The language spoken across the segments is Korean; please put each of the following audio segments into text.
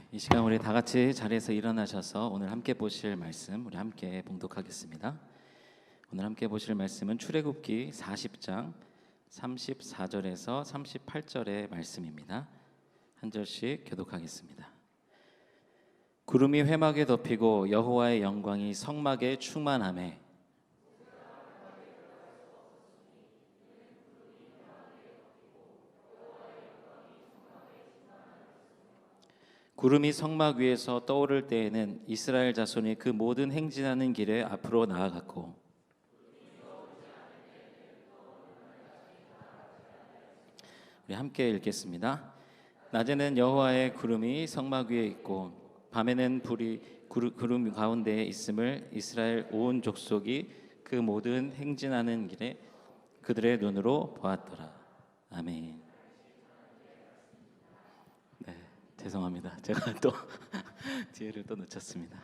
이 시간 우리 다 같이 자리에서 일어나셔서 오늘 함께 보실 말씀 우리 함께 봉독하겠습니다. 오늘 함께 보실 말씀은 출애굽기 40장 34절에서 38절의 말씀입니다. 한 절씩 교독하겠습니다. 구름이 회막에 덮이고 여호와의 영광이 성막에 충만하매 구름이 성막 위에서 떠오를 때에는 이스라엘 자손이 그 모든 행진하는 길에 앞으로 나아갔고 우리 함께 읽겠습니다. 낮에는 여호와의 구름이 성막 위에 있고 밤에는 불이 구름 가운데에 있음을 이스라엘 온 족속이 그 모든 행진하는 길에 그들의 눈으로 보았더라. 아멘. 죄송합니다. 제가 또 뒤에를 또 놓쳤습니다.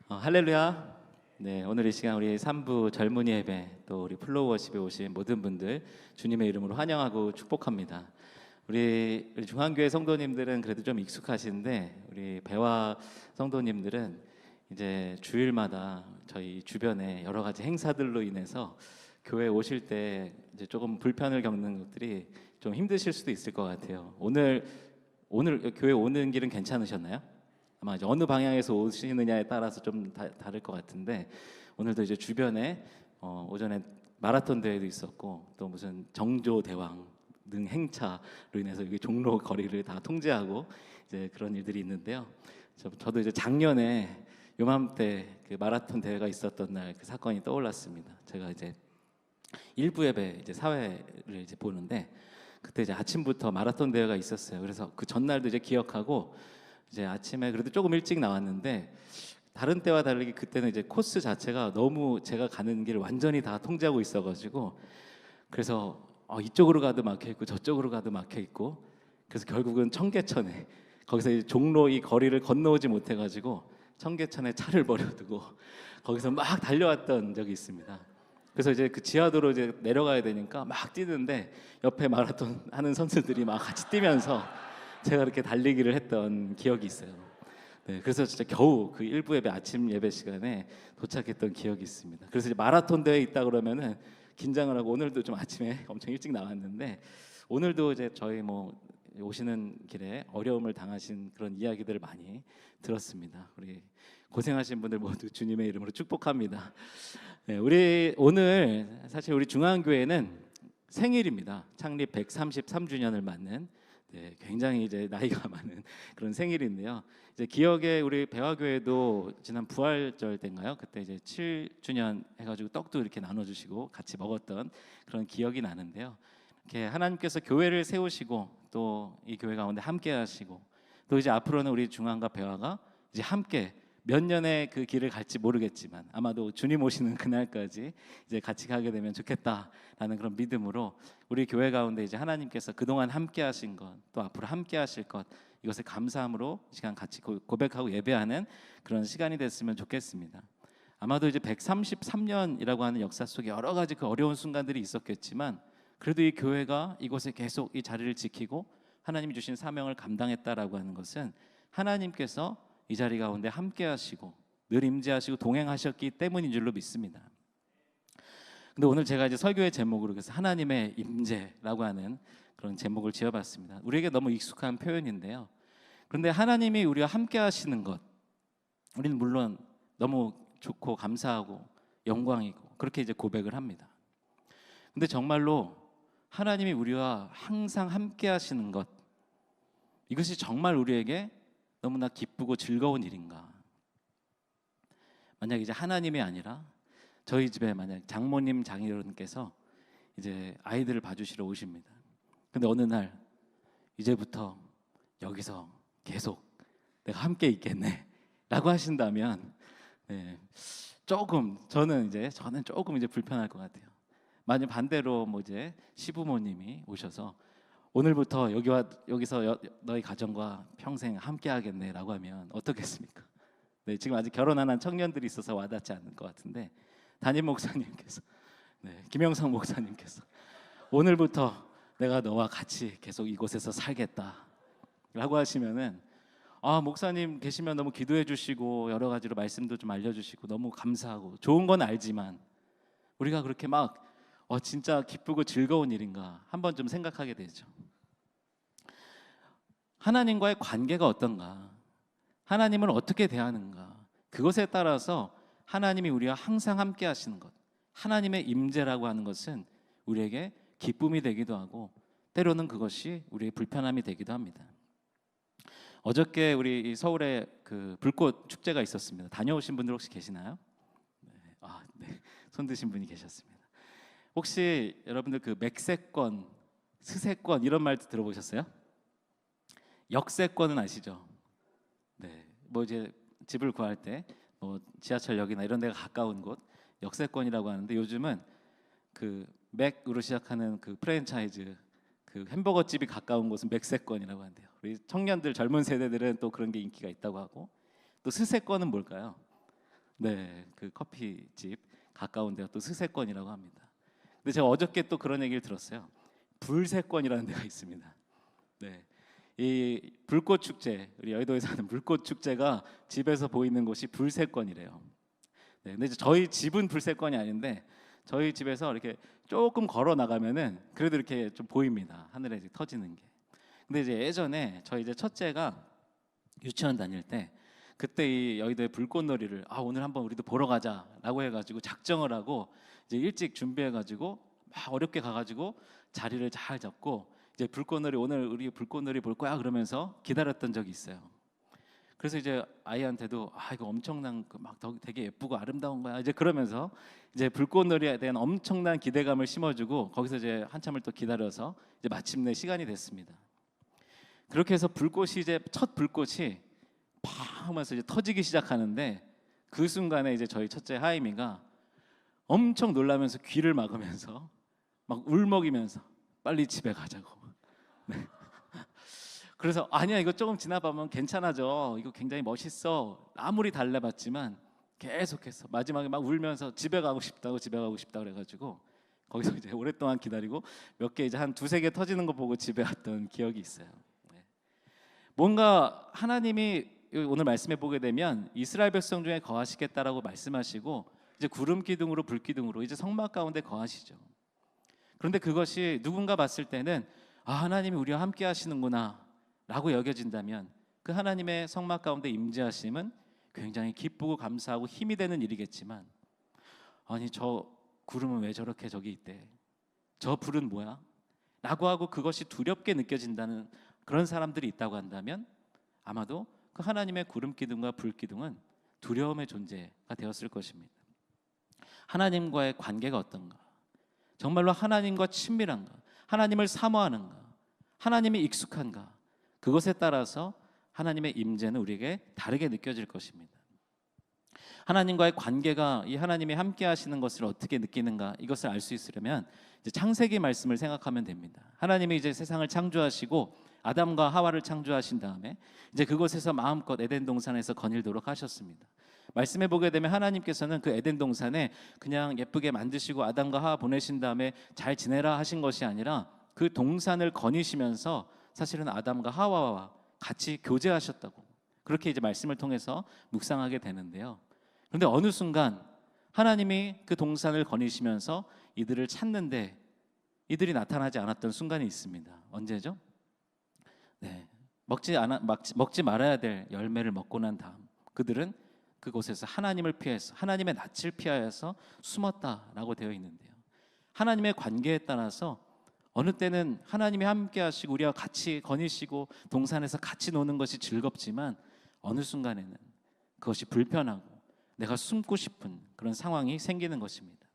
할렐루야. 오늘 이 시간 우리 3부 젊은이 예배 또 우리 플로우 워십에 오신 모든 분들 주님의 이름으로 환영하고 축복합니다. 우리 중앙교회 성도님들은 그래도 좀 익숙하신데 우리 배화 성도님들은 이제 주일마다 저희 주변에 여러 가지 행사들로 인해서 교회 오실 때 이제 조금 불편을 겪는 것들이 좀 힘드실 수도 있을 것 같아요. 오늘 교회 오는 길은 괜찮으셨나요? 아마 이제 어느 방향에서 오시느냐에 따라서 좀 다를 것 같은데 오늘도 이제 주변에 오전에 마라톤 대회도 있었고 또 무슨 정조 대왕 등 행차로 인해서 이게 종로 거리를 다 통제하고 이제 그런 일들이 있는데요. 저도 이제 작년에 요맘때 그 마라톤 대회가 있었던 날 그 사건이 떠올랐습니다. 제가 이제 일부 예배 이제 사회를 이제 보는데 그때 이제 아침부터 마라톤 대회가 있었어요. 그래서 그 전날도 이제 기억하고 이제 아침에 그래도 조금 일찍 나왔는데 다른 때와 다르게 그때는 이제 코스 자체가 너무 제가 가는 길을 완전히 다 통제하고 있어가지고 그래서 이쪽으로 가도 막혀 있고 저쪽으로 가도 막혀 있고 그래서 결국은 청계천에 거기서 이제 종로 이 거리를 건너오지 못해가지고 청계천에 차를 버려두고 거기서 막 달려왔던 적이 있습니다. 그래서 이제 그 지하도로 이제 내려가야 되니까 막 뛰는데 옆에 마라톤 하는 선수들이 막 같이 뛰면서 제가 이렇게 달리기를 했던 기억이 있어요. 그래서 진짜 겨우 그 일부 예배 아침 예배 시간에 도착했던 기억이 있습니다. 그래서 이제 마라톤 대회 있다 그러면은 긴장을 하고 오늘도 좀 아침에 엄청 일찍 나왔는데 오늘도 이제 저희 뭐 오시는 길에 어려움을 당하신 그런 이야기들을 많이 들었습니다. 우리 고생하신 분들 모두 주님의 이름으로 축복합니다. 우리 오늘 사실 우리 중앙교회는 생일입니다. 창립 133주년을 맞는 굉장히 이제 나이가 많은 그런 생일인데요. 이제 기억에 우리 배화교회도 지난 부활절 때인가요? 그때 이제 7주년 해가지고 떡도 이렇게 나눠주시고 같이 먹었던 그런 기억이 나는데요. 이렇게 하나님께서 교회를 세우시고 또 이 교회 가운데 함께하시고 또 이제 앞으로는 우리 중앙과 배화가 이제 함께 몇 년의 그 길을 갈지 모르겠지만 아마도 주님 오시는 그날까지 이제 같이 가게 되면 좋겠다라는 그런 믿음으로 우리 교회 가운데 이제 하나님께서 그동안 함께 하신 것 또 앞으로 함께 하실 것 이것을 감사함으로 이 시간 같이 고백하고 예배하는 그런 시간이 됐으면 좋겠습니다. 아마도 이제 133년이라고 하는 역사 속에 여러 가지 그 어려운 순간들이 있었겠지만 그래도 이 교회가 이곳에 계속 이 자리를 지키고 하나님이 주신 사명을 감당했다라고 하는 것은 하나님께서 이 자리 가운데 함께 하시고 늘 임재하시고 동행하셨기 때문인 줄로 믿습니다. 근데 오늘 제가 이제 설교의 제목으로 그래서 하나님의 임재라고 하는 그런 제목을 지어봤습니다. 우리에게 너무 익숙한 표현인데요. 그런데 하나님이 우리와 함께 하시는 것 우리는 물론 너무 좋고 감사하고 영광이고 그렇게 이제 고백을 합니다. 근데 정말로 하나님이 우리와 항상 함께 하시는 것 이것이 정말 우리에게 너무나 기쁘고 즐거운 일인가? 만약 이제 하나님이 아니라 저희 집에 만약 장모님 장인어른께서 이제 아이들을 봐주시러 오십니다. 근데 어느 날 이제부터 여기서 계속 내가 함께 있겠네 라고 하신다면 저는 조금 이제 불편할 것 같아요. 만약 반대로 뭐 이제 시부모님이 오셔서 오늘부터 여기서 너희 가정과 평생 함께 하겠네라고 하면 어떻겠습니까? 지금 아직 결혼 안 한 청년들이 있어서 와닿지 않는 것 같은데 담임 목사님께서 김영상 목사님께서 오늘부터 내가 너와 같이 계속 이곳에서 살겠다라고 하시면은 목사님 계시면 너무 기도해 주시고 여러 가지로 말씀도 좀 알려주시고 너무 감사하고 좋은 건 알지만 우리가 그렇게 막 진짜 기쁘고 즐거운 일인가 한번 좀 생각하게 되죠. 하나님과의 관계가 어떤가, 하나님을 어떻게 대하는가, 그것에 따라서 하나님이 우리와 항상 함께 하시는 것, 하나님의 임재라고 하는 것은 우리에게 기쁨이 되기도 하고 때로는 그것이 우리의 불편함이 되기도 합니다. 어저께 우리 서울에 그 불꽃 축제가 있었습니다. 다녀오신 분들 혹시 계시나요? 네. 손 드신 분이 계셨습니다. 혹시 여러분들 그 맥세권, 스세권 이런 말도 들어보셨어요? 역세권은 아시죠? 네. 뭐 이제 집을 구할 때 뭐 지하철역이나 이런 데가 가까운 곳 역세권이라고 하는데, 요즘은 그 맥으로 시작하는 그 프랜차이즈 그 햄버거 집이 가까운 곳은 맥세권이라고 한대요. 우리 청년들 젊은 세대들은 또 그런 게 인기가 있다고 하고, 또 스세권은 뭘까요? 네, 그 커피집 가까운 데가 또 스세권이라고 합니다. 근데 제가 어저께 또 그런 얘기를 들었어요. 불세권이라는 데가 있습니다. 네, 이 불꽃 축제, 우리 여의도에 사는 불꽃 축제가 집에서 보이는 곳이 불세권이래요. 네, 근데 이제 저희 집은 불세권이 아닌데 저희 집에서 이렇게 조금 걸어 나가면은 그래도 이렇게 좀 보입니다. 하늘에 이제 터지는 게. 근데 이제 예전에 저희 이제 첫째가 유치원 다닐 때 그때 이 여의도의 불꽃놀이를 오늘 한번 우리도 보러 가자라고 해가지고 작정을 하고 이제 일찍 준비해가지고 막 어렵게 가가지고 자리를 잘 잡고 이제 불꽃놀이, 오늘 우리 불꽃놀이 볼 거야 그러면서 기다렸던 적이 있어요. 그래서 이제 아이한테도 이거 엄청난 막 되게 예쁘고 아름다운 거야 이제 그러면서 이제 불꽃놀이에 대한 엄청난 기대감을 심어주고 거기서 이제 한참을 또 기다려서 이제 마침내 시간이 됐습니다. 그렇게 해서 불꽃이 이제 첫 불꽃이 팡 하면서 이제 터지기 시작하는데 그 순간에 이제 저희 첫째 하임이가 엄청 놀라면서 귀를 막으면서 막 울먹이면서 빨리 집에 가자고. 네. 그래서 아니야 이거 조금 지나가면 괜찮아져, 이거 굉장히 멋있어 아무리 달래봤지만 계속해서 마지막에 막 울면서 집에 가고 싶다고 그래가지고 거기서 이제 오랫동안 기다리고 몇 개 이제 한 두세 개 터지는 거 보고 집에 왔던 기억이 있어요. 네. 뭔가 하나님이 오늘 말씀해 보게 되면 이스라엘 백성 중에 거하시겠다라고 말씀하시고 이제 구름 기둥으로 불 기둥으로 이제 성막 가운데 거하시죠. 그런데 그것이 누군가 봤을 때는 하나님이 우리와 함께 하시는구나 라고 여겨진다면 그 하나님의 성막 가운데 임재하심은 굉장히 기쁘고 감사하고 힘이 되는 일이겠지만, 아니 저 구름은 왜 저렇게 저기 있대, 저 불은 뭐야? 라고 하고 그것이 두렵게 느껴진다는 그런 사람들이 있다고 한다면 아마도 그 하나님의 구름 기둥과 불 기둥은 두려움의 존재가 되었을 것입니다. 하나님과의 관계가 어떤가? 정말로 하나님과 친밀한가? 하나님을 사모하는가? 하나님이 익숙한가? 그것에 따라서 하나님의 임재는 우리에게 다르게 느껴질 것입니다. 하나님과의 관계가 이 하나님이 함께 하시는 것을 어떻게 느끼는가, 이것을 알 수 있으려면 이제 창세기 말씀을 생각하면 됩니다. 하나님이 이제 세상을 창조하시고 아담과 하와를 창조하신 다음에 이제 그곳에서 마음껏 에덴 동산에서 거닐도록 하셨습니다. 말씀해 보게 되면 하나님께서는 그 에덴 동산에 그냥 예쁘게 만드시고 아담과 하와 보내신 다음에 잘 지내라 하신 것이 아니라 그 동산을 거니시면서 사실은 아담과 하와와 같이 교제하셨다고, 그렇게 이제 말씀을 통해서 묵상하게 되는데요. 그런데 어느 순간 하나님이 그 동산을 거니시면서 이들을 찾는데 이들이 나타나지 않았던 순간이 있습니다. 언제죠? 네, 먹지 말아야 될 열매를 먹고 난 다음 그들은 그곳에서 하나님을 피해서 하나님의 낯을 피하여서 숨었다라고 되어 있는데요. 하나님의 관계에 따라서 어느 때는 하나님이 함께 하시고 우리와 같이 거니시고 동산에서 같이 노는 것이 즐겁지만 어느 순간에는 그것이 불편하고 내가 숨고 싶은 그런 상황이 생기는 것입니다.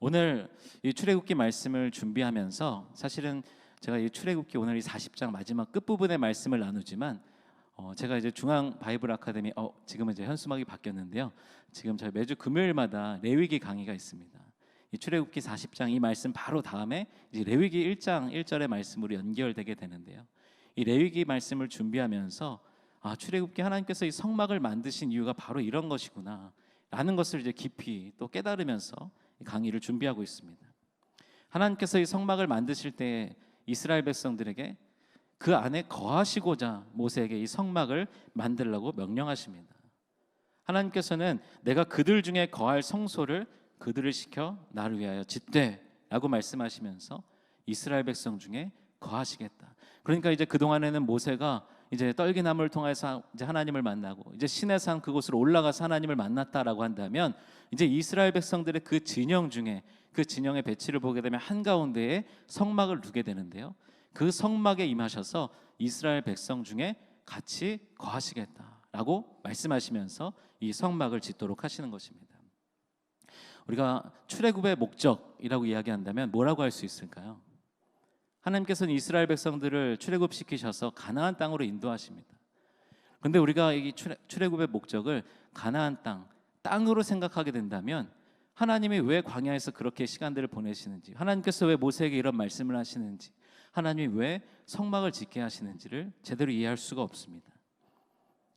오늘 이 출애굽기 말씀을 준비하면서 사실은 제가 이 출애굽기 오늘 이 40장 마지막 끝부분의 말씀을 나누지만 제가 이제 중앙 바이블 아카데미 지금은 이제 현수막이 바뀌었는데요. 지금 저희 매주 금요일마다 레위기 강의가 있습니다. 이 출애굽기 40장 이 말씀 바로 다음에 이제 레위기 1장 1절의 말씀으로 연결되게 되는데요. 이 레위기 말씀을 준비하면서 출애굽기 하나님께서 이 성막을 만드신 이유가 바로 이런 것이구나 라는 것을 이제 깊이 또 깨달으면서 이 강의를 준비하고 있습니다. 하나님께서 이 성막을 만드실 때 이스라엘 백성들에게 그 안에 거하시고자 모세에게 이 성막을 만들라고 명령하십니다. 하나님께서는 내가 그들 중에 거할 성소를 그들을 시켜 나를 위하여 짓되라고 말씀하시면서 이스라엘 백성 중에 거하시겠다. 그러니까 이제 그동안에는 모세가 이제 떨기나무를 통해서 이제 하나님을 만나고 이제 시내산 그곳으로 올라가서 하나님을 만났다라고 한다면, 이제 이스라엘 백성들의 그 진영 중에 그 진영의 배치를 보게 되면 한가운데에 성막을 두게 되는데요, 그 성막에 임하셔서 이스라엘 백성 중에 같이 거하시겠다라고 말씀하시면서 이 성막을 짓도록 하시는 것입니다. 우리가 출애굽의 목적이라고 이야기한다면 뭐라고 할 수 있을까요? 하나님께서는 이스라엘 백성들을 출애굽시키셔서 가나안 땅으로 인도하십니다. 그런데 우리가 이 출애굽의 목적을 가나안 땅으로 생각하게 된다면, 하나님이 왜 광야에서 그렇게 시간들을 보내시는지, 하나님께서 왜 모세에게 이런 말씀을 하시는지, 하나님이 왜 성막을 짓게 하시는지를 제대로 이해할 수가 없습니다.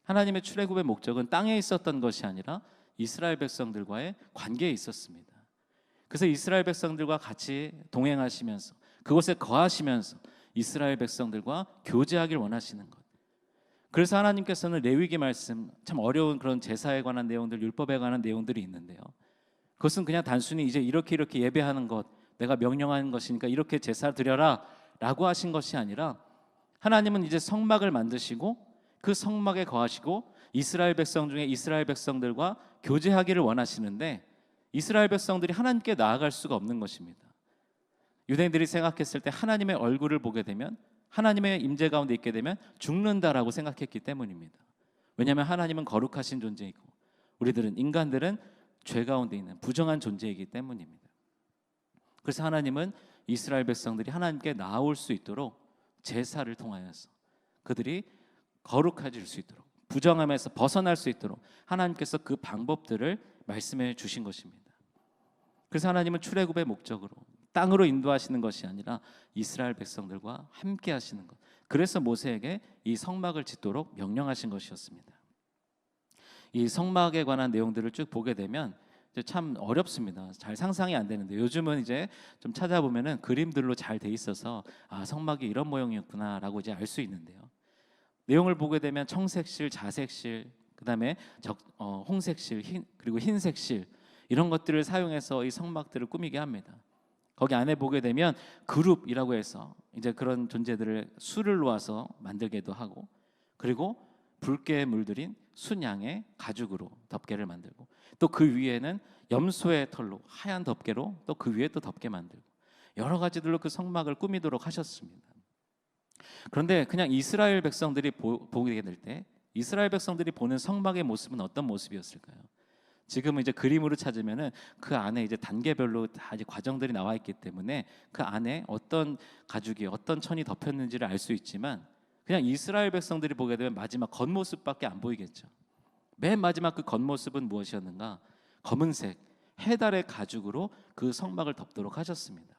하나님의 출애굽의 목적은 땅에 있었던 것이 아니라 이스라엘 백성들과의 관계에 있었습니다. 그래서 이스라엘 백성들과 같이 동행하시면서 그곳에 거하시면서 이스라엘 백성들과 교제하길 원하시는 것. 그래서 하나님께서는 레위기 말씀, 참 어려운 그런 제사에 관한 내용들, 율법에 관한 내용들이 있는데요, 그것은 그냥 단순히 이제 이렇게 예배하는 것, 내가 명령하는 것이니까 이렇게 제사 드려라 라고 하신 것이 아니라, 하나님은 이제 성막을 만드시고 그 성막에 거하시고 이스라엘 백성 중에 이스라엘 백성들과 교제하기를 원하시는데, 이스라엘 백성들이 하나님께 나아갈 수가 없는 것입니다. 유대인들이 생각했을 때 하나님의 얼굴을 보게 되면, 하나님의 임재 가운데 있게 되면 죽는다라고 생각했기 때문입니다. 왜냐하면 하나님은 거룩하신 존재이고 우리들은, 인간들은 죄 가운데 있는 부정한 존재이기 때문입니다. 그래서 하나님은 이스라엘 백성들이 하나님께 나아올 수 있도록 제사를 통하여서 그들이 거룩해질 수 있도록, 부정함에서 벗어날 수 있도록 하나님께서 그 방법들을 말씀해 주신 것입니다. 그래서 하나님은 출애굽의 목적으로 땅으로 인도하시는 것이 아니라 이스라엘 백성들과 함께 하시는 것, 그래서 모세에게 이 성막을 짓도록 명령하신 것이었습니다. 이 성막에 관한 내용들을 쭉 보게 되면 이제 참 어렵습니다. 잘 상상이 안 되는데, 요즘은 이제 좀 찾아보면은 그림들로 잘 돼 있어서 성막이 이런 모형이었구나라고 이제 알 수 있는데요, 내용을 보게 되면 청색실, 자색실, 그다음에 홍색실, 그리고 흰색실, 이런 것들을 사용해서 이 성막들을 꾸미게 합니다. 거기 안에 보게 되면 그룹이라고 해서 이제 그런 존재들을 수를 놓아서 만들기도 하고, 그리고 붉게 물들인 순양의 가죽으로 덮개를 만들고, 또 그 위에는 염소의 털로 하얀 덮개로 또 그 위에 또 덮개 만들고, 여러 가지들로 그 성막을 꾸미도록 하셨습니다. 그런데 그냥 이스라엘 백성들이 보게 될 때, 이스라엘 백성들이 보는 성막의 모습은 어떤 모습이었을까요? 지금은 이제 그림으로 찾으면은 그 안에 이제 단계별로 다 이제 과정들이 나와 있기 때문에 그 안에 어떤 가죽이 어떤 천이 덮였는지를 알 수 있지만, 그냥 이스라엘 백성들이 보게 되면 마지막 겉모습밖에 안 보이겠죠. 맨 마지막 그 겉모습은 무엇이었는가? 검은색 해달의 가죽으로 그 성막을 덮도록 하셨습니다.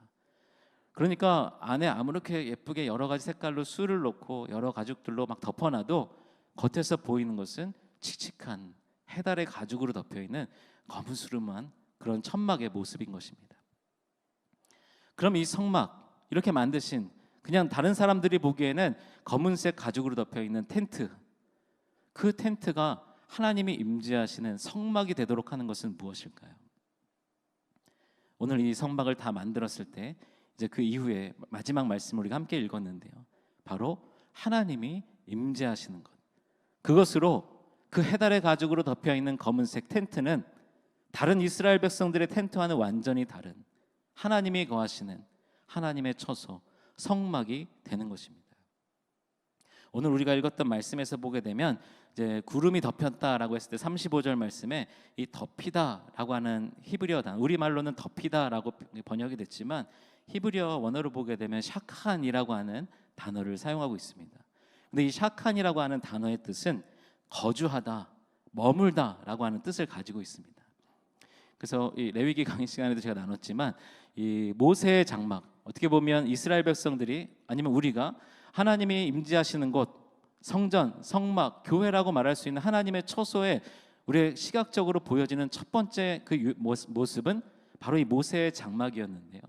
그러니까 안에 아무렇게 예쁘게 여러 가지 색깔로 수를 놓고 여러 가죽들로 막 덮어놔도 겉에서 보이는 것은 칙칙한 해달의 가죽으로 덮여있는 거무스름한 그런 천막의 모습인 것입니다. 그럼 이 성막, 이렇게 만드신, 그냥 다른 사람들이 보기에는 검은색 가죽으로 덮여있는 텐트, 그 텐트가 하나님이 임재하시는 성막이 되도록 하는 것은 무엇일까요? 오늘 이 성막을 다 만들었을 때 이제 그 이후에 마지막 말씀을 우리가 함께 읽었는데요, 바로 하나님이 임재하시는 것, 그것으로 그 해달의 가죽으로 덮여있는 검은색 텐트는 다른 이스라엘 백성들의 텐트와는 완전히 다른 하나님이 거하시는 하나님의 처소, 성막이 되는 것입니다. 오늘 우리가 읽었던 말씀에서 보게 되면 이제 구름이 덮였다라고 했을 때 35절 말씀에 이 덮이다라고 하는 히브리어 단어, 우리말로는 덮이다라고 번역이 됐지만 히브리어 원어로 보게 되면 샤칸이라고 하는 단어를 사용하고 있습니다. 근데 이 샤칸이라고 하는 단어의 뜻은 거주하다, 머물다라고 하는 뜻을 가지고 있습니다. 그래서 이 레위기 강의 시간에도 제가 나눴지만, 이 모세의 장막, 어떻게 보면 이스라엘 백성들이, 아니면 우리가 하나님이 임재하시는 곳, 성전, 성막, 교회라고 말할 수 있는 하나님의 처소에 우리의 시각적으로 보여지는 첫 번째 그 모습은 바로 이 모세의 장막이었는데요,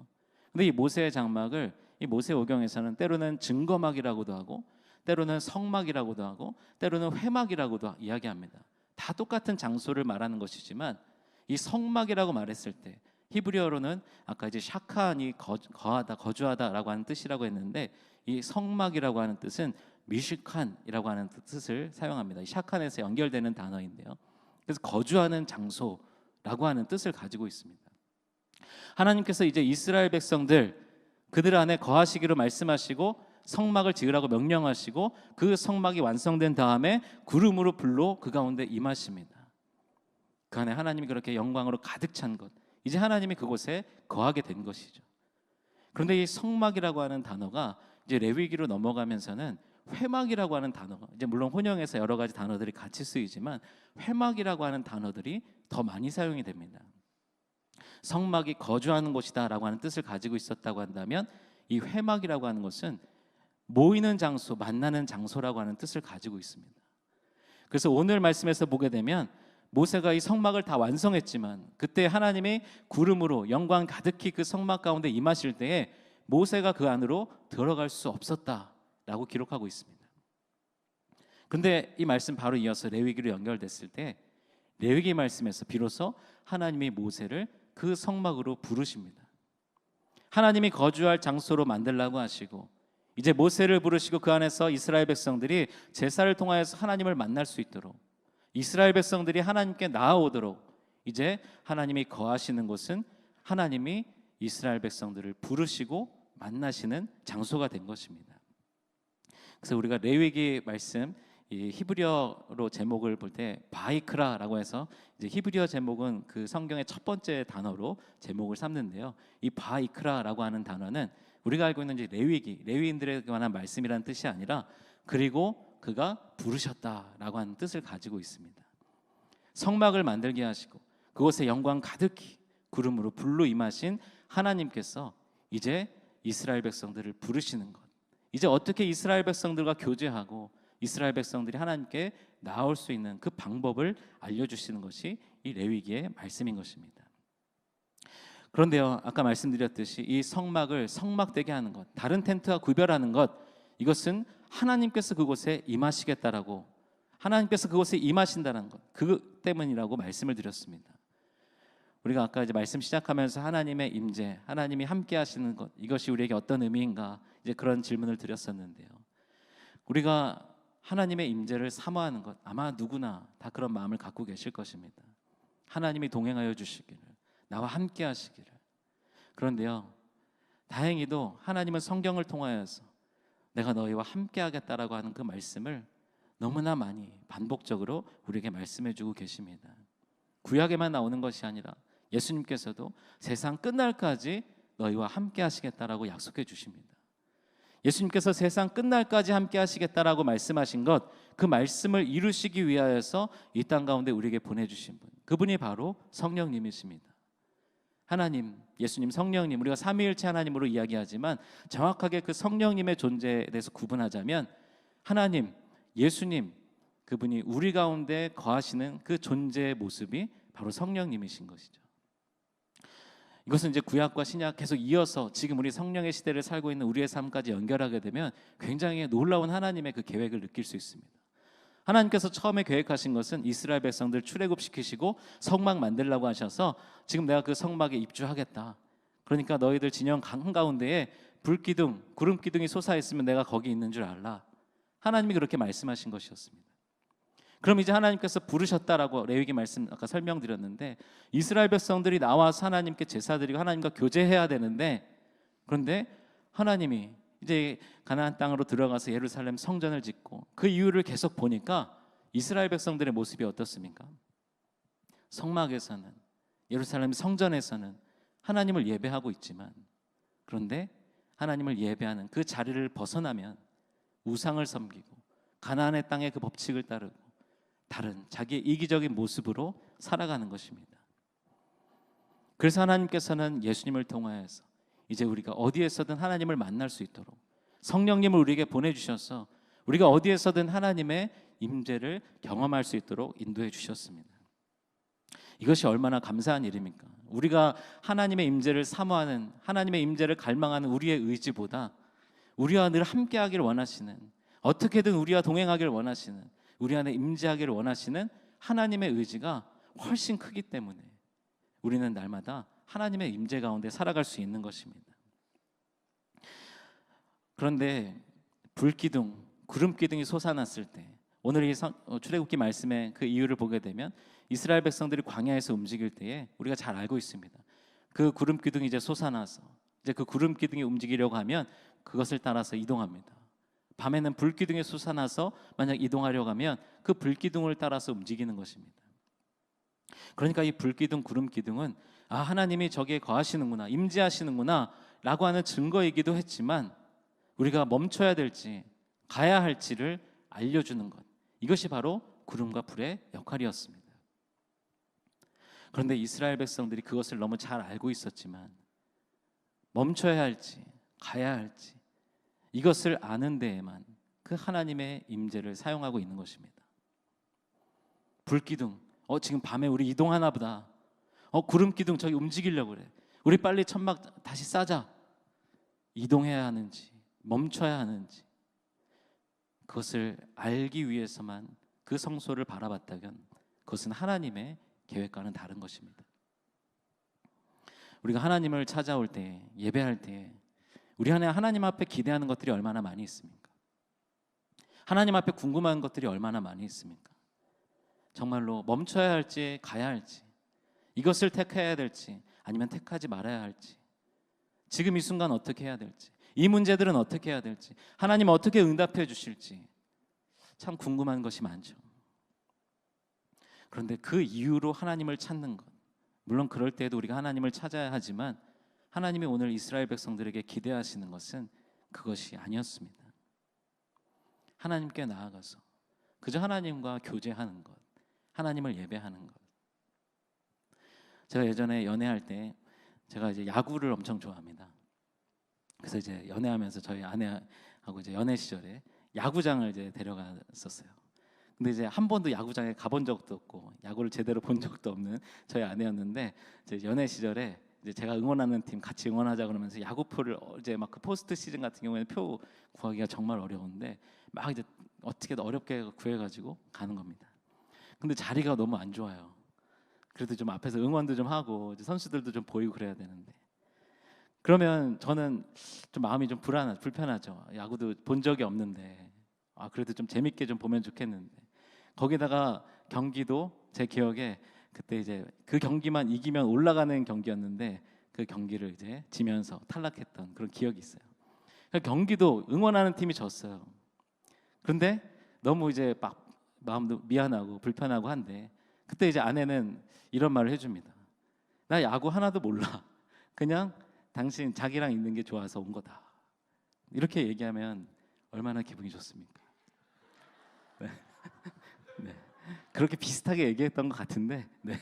근데 이 모세의 장막을 이 모세오경에서는 때로는 증거막이라고도 하고 때로는 성막이라고도 하고 때로는 회막이라고도 이야기합니다. 다 똑같은 장소를 말하는 것이지만 이 성막이라고 말했을 때 히브리어로는 아까 이제 샤칸이 거하다, 거주하다라고 하는 뜻이라고 했는데 이 성막이라고 하는 뜻은 미시칸이라고 하는 뜻을 사용합니다. 이 샤칸에서 연결되는 단어인데요. 그래서 거주하는 장소라고 하는 뜻을 가지고 있습니다. 하나님께서 이제 이스라엘 백성들 그들 안에 거하시기로 말씀하시고 성막을 지으라고 명령하시고 그 성막이 완성된 다음에 구름으로 불로 그 가운데 임하십니다. 그 안에 하나님이 그렇게 영광으로 가득 찬 것, 이제 하나님이 그곳에 거하게 된 것이죠. 그런데 이 성막이라고 하는 단어가 이제 레위기로 넘어가면서는 회막이라고 하는 단어가, 이제 물론 혼용해서 여러 가지 단어들이 같이 쓰이지만 회막이라고 하는 단어들이 더 많이 사용이 됩니다. 성막이 거주하는 곳이다라고 하는 뜻을 가지고 있었다고 한다면 이 회막이라고 하는 것은 모이는 장소, 만나는 장소라고 하는 뜻을 가지고 있습니다. 그래서 오늘 말씀에서 보게 되면 모세가 이 성막을 다 완성했지만 그때 하나님이 구름으로 영광 가득히 그 성막 가운데 임하실 때에 모세가 그 안으로 들어갈 수 없었다라고 기록하고 있습니다. 그런데 이 말씀 바로 이어서 레위기로 연결됐을 때 레위기 말씀에서 비로소 하나님이 모세를 그 성막으로 부르십니다. 하나님이 거주할 장소로 만들라고 하시고 이제 모세를 부르시고 그 안에서 이스라엘 백성들이 제사를 통하여서 하나님을 만날 수 있도록, 이스라엘 백성들이 하나님께 나아오도록 이제 하나님이 거하시는 곳은 하나님이 이스라엘 백성들을 부르시고 만나시는 장소가 된 것입니다. 그래서 우리가 레위기 말씀 이 히브리어로 제목을 볼 때 바이크라라고 해서 이제 히브리어 제목은 그 성경의 첫 번째 단어로 제목을 삼는데요. 이 바이크라라고 하는 단어는 우리가 알고 있는 이제 레위기, 레위인들에 관한 말씀이라는 뜻이 아니라 그리고 그가 부르셨다라고 하는 뜻을 가지고 있습니다. 성막을 만들게 하시고 그곳에 영광 가득히 구름으로 불로 임하신 하나님께서 이제 이스라엘 백성들을 부르시는 것, 이제 어떻게 이스라엘 백성들과 교제하고 이스라엘 백성들이 하나님께 나올 수 있는 그 방법을 알려주시는 것이 이 레위기의 말씀인 것입니다. 그런데요, 아까 말씀드렸듯이 이 성막을 성막되게 하는 것, 다른 텐트와 구별하는 것, 이것은 하나님께서 그곳에 임하시겠다라고, 하나님께서 그곳에 임하신다는 것, 그 때문이라고 말씀을 드렸습니다. 우리가 아까 이제 말씀 시작하면서 하나님의 임재, 하나님이 함께 하시는 것, 이것이 우리에게 어떤 의미인가 이제 그런 질문을 드렸었는데요. 우리가 하나님의 임재를 사모하는 것, 아마 누구나 다 그런 마음을 갖고 계실 것입니다. 하나님이 동행하여 주시기를, 나와 함께 하시기를. 그런데요, 다행히도 하나님은 성경을 통하여서 내가 너희와 함께 하겠다라고 하는 그 말씀을 너무나 많이 반복적으로 우리에게 말씀해 주고 계십니다. 구약에만 나오는 것이 아니라 예수님께서도 세상 끝날까지 너희와 함께 하시겠다라고 약속해 주십니다. 예수님께서 세상 끝날까지 함께 하시겠다라고 말씀하신 것, 그 말씀을 이루시기 위하여서 이 땅 가운데 우리에게 보내주신 분, 그분이 바로 성령님이십니다. 하나님, 예수님, 성령님, 우리가 삼위일체 하나님으로 이야기하지만 정확하게 그 성령님의 존재에 대해서 구분하자면 하나님, 예수님, 그분이 우리 가운데 거하시는 그 존재의 모습이 바로 성령님이신 것이죠. 이것은 이제 구약과 신약 계속 이어서 지금 우리 성령의 시대를 살고 있는 우리의 삶까지 연결하게 되면 굉장히 놀라운 하나님의 그 계획을 느낄 수 있습니다. 하나님께서 처음에 계획하신 것은 이스라엘 백성들 출애굽시키시고 성막 만들라고 하셔서 지금 내가 그 성막에 입주하겠다. 그러니까 너희들 진영 한가운데에 불기둥, 구름기둥이 솟아있으면 내가 거기 있는 줄 알라. 하나님이 그렇게 말씀하신 것이었습니다. 그럼 이제 하나님께서 부르셨다라고 레위기 말씀 아까 설명드렸는데 이스라엘 백성들이 나와서 하나님께 제사드리고 하나님과 교제해야 되는데, 그런데 하나님이 이제 가나안 땅으로 들어가서 예루살렘 성전을 짓고 그 이유를 계속 보니까 이스라엘 백성들의 모습이 어떻습니까? 성막에서는, 예루살렘 성전에서는 하나님을 예배하고 있지만, 그런데 하나님을 예배하는 그 자리를 벗어나면 우상을 섬기고 가나안의 땅의 그 법칙을 따르고 다른 자기의 이기적인 모습으로 살아가는 것입니다. 그래서 하나님께서는 예수님을 통하여서 이제 우리가 어디에서든 하나님을 만날 수 있도록 성령님을 우리에게 보내주셔서 우리가 어디에서든 하나님의 임재를 경험할 수 있도록 인도해 주셨습니다. 이것이 얼마나 감사한 일입니까? 우리가 하나님의 임재를 사모하는, 하나님의 임재를 갈망하는 우리의 의지보다 우리와 늘 함께하기를 원하시는, 어떻게든 우리와 동행하기를 원하시는, 우리 안에 임재하기를 원하시는 하나님의 의지가 훨씬 크기 때문에 우리는 날마다 하나님의 임재 가운데 살아갈 수 있는 것입니다. 그런데 불기둥, 구름기둥이 솟아났을 때, 오늘 이 출애굽기 말씀의 그 이유를 보게 되면 이스라엘 백성들이 광야에서 움직일 때에 우리가 잘 알고 있습니다. 그 구름기둥이 이제 솟아나서 이제 그 구름기둥이 움직이려고 하면 그것을 따라서 이동합니다. 밤에는 불기둥이 솟아나서 만약 이동하려고 하면 그 불기둥을 따라서 움직이는 것입니다. 그러니까 이 불기둥, 구름기둥은 하나님이 저기에 거하시는구나, 임재하시는구나 라고 하는 증거이기도 했지만 우리가 멈춰야 될지 가야 할지를 알려주는 것, 이것이 바로 구름과 불의 역할이었습니다. 그런데 이스라엘 백성들이 그것을 너무 잘 알고 있었지만 멈춰야 할지 가야 할지 이것을 아는 데에만 그 하나님의 임재를 사용하고 있는 것입니다. 불기둥, 지금 밤에 우리 이동하나 보다. 구름기둥 저기 움직이려고 그래. 우리 빨리 천막 다시 싸자. 이동해야 하는지 멈춰야 하는지 그것을 알기 위해서만 그 성소를 바라봤다면 그것은 하나님의 계획과는 다른 것입니다. 우리가 하나님을 찾아올 때, 예배할 때 우리 안에 하나님 앞에 기대하는 것들이 얼마나 많이 있습니까? 하나님 앞에 궁금한 것들이 얼마나 많이 있습니까? 정말로 멈춰야 할지 가야 할지, 이것을 택해야 될지 아니면 택하지 말아야 할지, 지금 이 순간 어떻게 해야 될지, 이 문제들은 어떻게 해야 될지, 하나님 어떻게 응답해 주실지 참 궁금한 것이 많죠. 그런데 그 이유로 하나님을 찾는 것, 물론 그럴 때에도 우리가 하나님을 찾아야 하지만 하나님이 오늘 이스라엘 백성들에게 기대하시는 것은 그것이 아니었습니다. 하나님께 나아가서 그저 하나님과 교제하는 것, 하나님을 예배하는 것. 제가 예전에 연애할 때 제가 이제 야구를 엄청 좋아합니다. 그래서 이제 연애하면서 저희 아내하고 이제 연애 시절에 야구장을 이제 데려갔었어요. 근데 이제 한 번도 야구장에 가본 적도 없고 야구를 제대로 본 적도 없는 저희 아내였는데, 이제 연애 시절에 이제 제가 응원하는 팀 같이 응원하자 그러면서 야구표를 이제 막 그 포스트 시즌 같은 경우에는 표 구하기가 정말 어려운데 막 이제 어떻게든 어렵게 구해가지고 가는 겁니다. 근데 자리가 너무 안 좋아요. 그래도 좀 앞에서 응원도 좀 하고 이제 선수들도 좀 보이고 그래야 되는데, 그러면 저는 좀 마음이 좀 불편하죠. 야구도 본 적이 없는데 그래도 좀 재밌게 좀 보면 좋겠는데, 거기다가 경기도 제 기억에 그때 이제 그 경기만 이기면 올라가는 경기였는데 그 경기를 이제 지면서 탈락했던 그런 기억이 있어요. 그러니까 경기도 응원하는 팀이 졌어요. 그런데 너무 이제 막 마음도 미안하고 불편하고 한데, 그때 이제 아내는 이런 말을 해줍니다. 나 야구 하나도 몰라. 그냥 당신 자기랑 있는 게 좋아서 온 거다. 이렇게 얘기하면 얼마나 기분이 좋습니까? 네. 네. 그렇게 비슷하게 얘기했던 것 같은데, 네.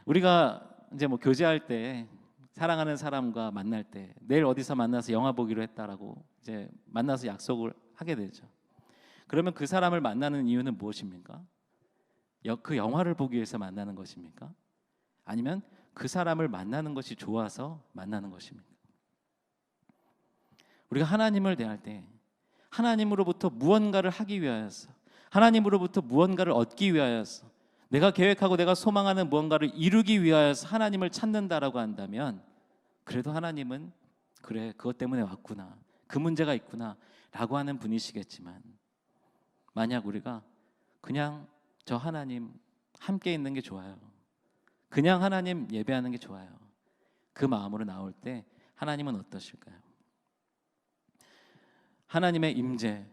우리가 이제 뭐 교제할 때 사랑하는 사람과 만날 때 내일 어디서 만나서 영화 보기로 했다라고 이제 만나서 약속을 하게 되죠. 그러면 그 사람을 만나는 이유는 무엇입니까? 그 영화를 보기 위해서 만나는 것입니까? 아니면 그 사람을 만나는 것이 좋아서 만나는 것입니까? 우리가 하나님을 대할 때 하나님으로부터 무언가를 하기 위하여서, 하나님으로부터 무언가를 얻기 위하여서, 내가 계획하고 내가 소망하는 무언가를 이루기 위하여서 하나님을 찾는다라고 한다면, 그래도 하나님은 그래 그것 때문에 왔구나, 그 문제가 있구나 라고 하는 분이시겠지만, 만약 우리가 그냥 저 하나님 함께 있는 게 좋아요, 그냥 하나님 예배하는 게 좋아요, 그 마음으로 나올 때 하나님은 어떠실까요? 하나님의 임재,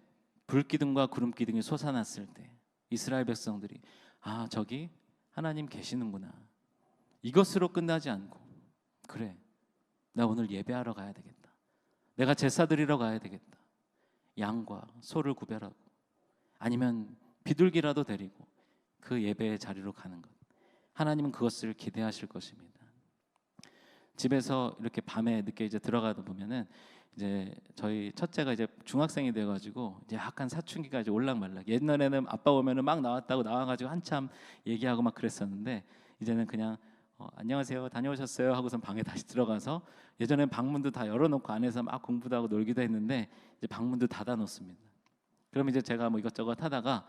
불기둥과 구름기둥이 솟아났을 때 이스라엘 백성들이 저기 하나님 계시는구나, 이것으로 끝나지 않고, 그래 나 오늘 예배하러 가야 되겠다, 내가 제사 드리러 가야 되겠다, 양과 소를 구별하고 아니면 비둘기라도 데리고 그 예배의 자리로 가는 것, 하나님은 그것을 기대하실 것입니다. 집에서 이렇게 밤에 늦게 이제 들어가다 보면은 이제 저희 첫째가 이제 중학생이 돼가지고 이제 약간 사춘기가 이제 올락말락. 옛날에는 아빠 오면은 막 나왔다고 나와가지고 한참 얘기하고 막 그랬었는데, 이제는 그냥 안녕하세요, 다녀오셨어요 하고선 방에 다시 들어가서, 예전엔 방문도 다 열어놓고 안에서 막 공부도 하고 놀기도 했는데 이제 방문도 닫아 놓습니다. 그럼 이제 제가 뭐 이것저것 하다가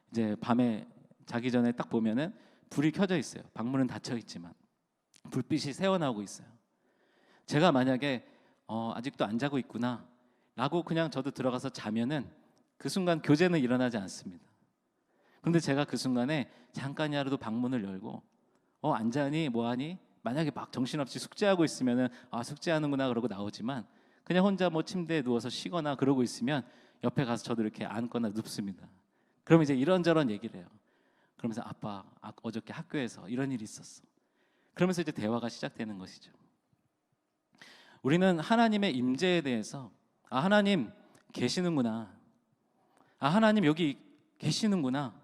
이제 밤에 자기 전에 딱 보면은 불이 켜져 있어요. 방문은 닫혀 있지만 불빛이 새어나오고 있어요. 제가 만약에 아직도 안 자고 있구나 라고 그냥 저도 들어가서 자면은 그 순간 교제는 일어나지 않습니다. 그런데 제가 그 순간에 잠깐이라도 방문을 열고 안 자니 뭐하니, 만약에 막 정신없이 숙제하고 있으면은 숙제하는구나 그러고 나오지만, 그냥 혼자 뭐 침대에 누워서 쉬거나 그러고 있으면 옆에 가서 저도 이렇게 앉거나 눕습니다. 그럼 이제 이런저런 얘기를 해요. 그러면서 아빠 어저께 학교에서 이런 일이 있었어. 그러면서 이제 대화가 시작되는 것이죠. 우리는 하나님의 임재에 대해서 하나님 계시는구나, 하나님 여기 계시는구나,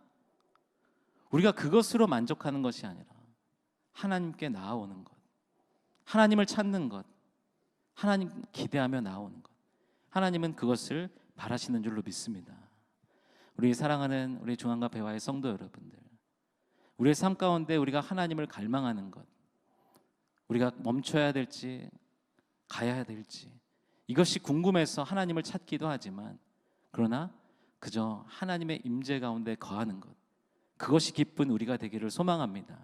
우리가 그것으로 만족하는 것이 아니라 하나님께 나아오는 것, 하나님을 찾는 것, 하나님 기대하며 나오는 것, 하나님은 그것을 바라시는 줄로 믿습니다. 우리 사랑하는 우리 중앙과 배화의 성도 여러분들, 우리의 삶 가운데 우리가 하나님을 갈망하는 것, 우리가 멈춰야 될지 가야 될지 이것이 궁금해서 하나님을 찾기도 하지만, 그러나 그저 하나님의 임재 가운데 거하는 것, 그것이 기쁜 우리가 되기를 소망합니다.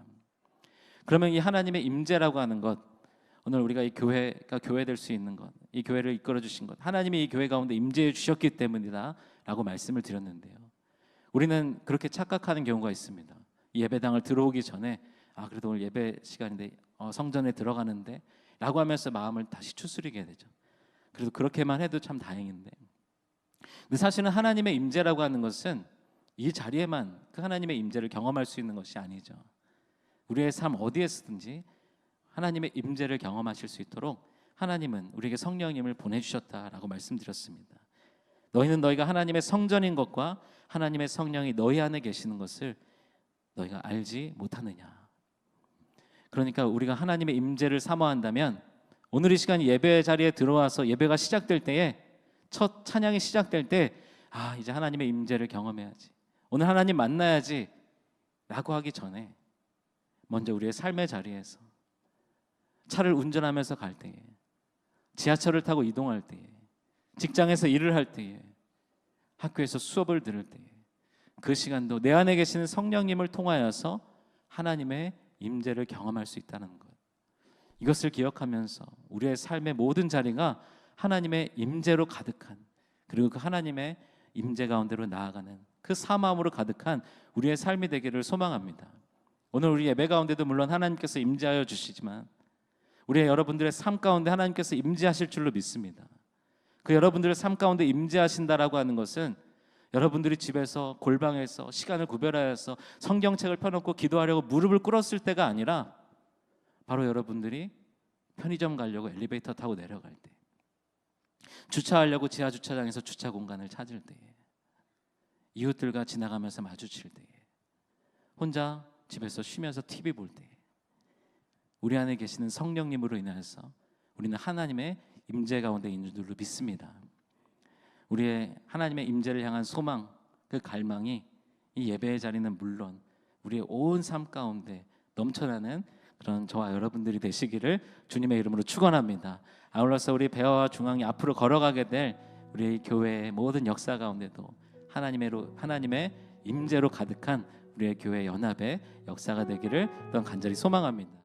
그러면 이 하나님의 임재라고 하는 것, 오늘 우리가 이 교회가 교회 될 수 있는 것, 이 교회를 이끌어 주신 것, 하나님이 이 교회 가운데 임재해 주셨기 때문이다 라고 말씀을 드렸는데요, 우리는 그렇게 착각하는 경우가 있습니다. 이 예배당을 들어오기 전에 그래도 오늘 예배 시간인데 성전에 들어가는데 라고 하면서 마음을 다시 추스리게 되죠. 그래도 그렇게만 해도 참 다행인데, 근데 사실은 하나님의 임재라고 하는 것은 이 자리에만 그 하나님의 임재를 경험할 수 있는 것이 아니죠. 우리의 삶 어디에서든지 하나님의 임재를 경험하실 수 있도록 하나님은 우리에게 성령님을 보내주셨다라고 말씀드렸습니다. 너희는 너희가 하나님의 성전인 것과 하나님의 성령이 너희 안에 계시는 것을 너희가 알지 못하느냐. 그러니까 우리가 하나님의 임재를 사모한다면 오늘 이 시간 예배 자리에 들어와서 예배가 시작될 때에, 첫 찬양이 시작될 때 이제 하나님의 임재를 경험해야지, 오늘 하나님 만나야지 라고 하기 전에 먼저 우리의 삶의 자리에서, 차를 운전하면서 갈 때에, 지하철을 타고 이동할 때에, 직장에서 일을 할 때에, 학교에서 수업을 들을 때에, 그 시간도 내 안에 계시는 성령님을 통하여서 하나님의 임재를 경험할 수 있다는 것, 이것을 기억하면서 우리의 삶의 모든 자리가 하나님의 임재로 가득한, 그리고 그 하나님의 임재 가운데로 나아가는 그 사마음으로 가득한 우리의 삶이 되기를 소망합니다. 오늘 우리 예배 가운데도 물론 하나님께서 임재하여 주시지만 우리 여러분들의 삶 가운데 하나님께서 임재하실 줄로 믿습니다. 그 여러분들의 삶 가운데 임재하신다라고 하는 것은 여러분들이 집에서 골방에서 시간을 구별하여서 성경책을 펴놓고 기도하려고 무릎을 꿇었을 때가 아니라, 바로 여러분들이 편의점 가려고 엘리베이터 타고 내려갈 때, 주차하려고 지하 주차장에서 주차 공간을 찾을 때에, 이웃들과 지나가면서 마주칠 때에, 혼자 집에서 쉬면서 TV 볼 때에, 우리 안에 계시는 성령님으로 인하여서 우리는 하나님의 임재 가운데 있는 줄로 믿습니다. 우리의 하나님의 임재를 향한 소망, 그 갈망이 이 예배의 자리는 물론 우리의 온 삶 가운데 넘쳐나는 그런 저와 여러분들이 되시기를 주님의 이름으로 축원합니다. 아울러서 우리 배화와 중앙이 앞으로 걸어가게 될 우리 교회의 모든 역사 가운데도 하나님의 임재로 가득한 우리의 교회 연합의 역사가 되기를 또한 간절히 소망합니다.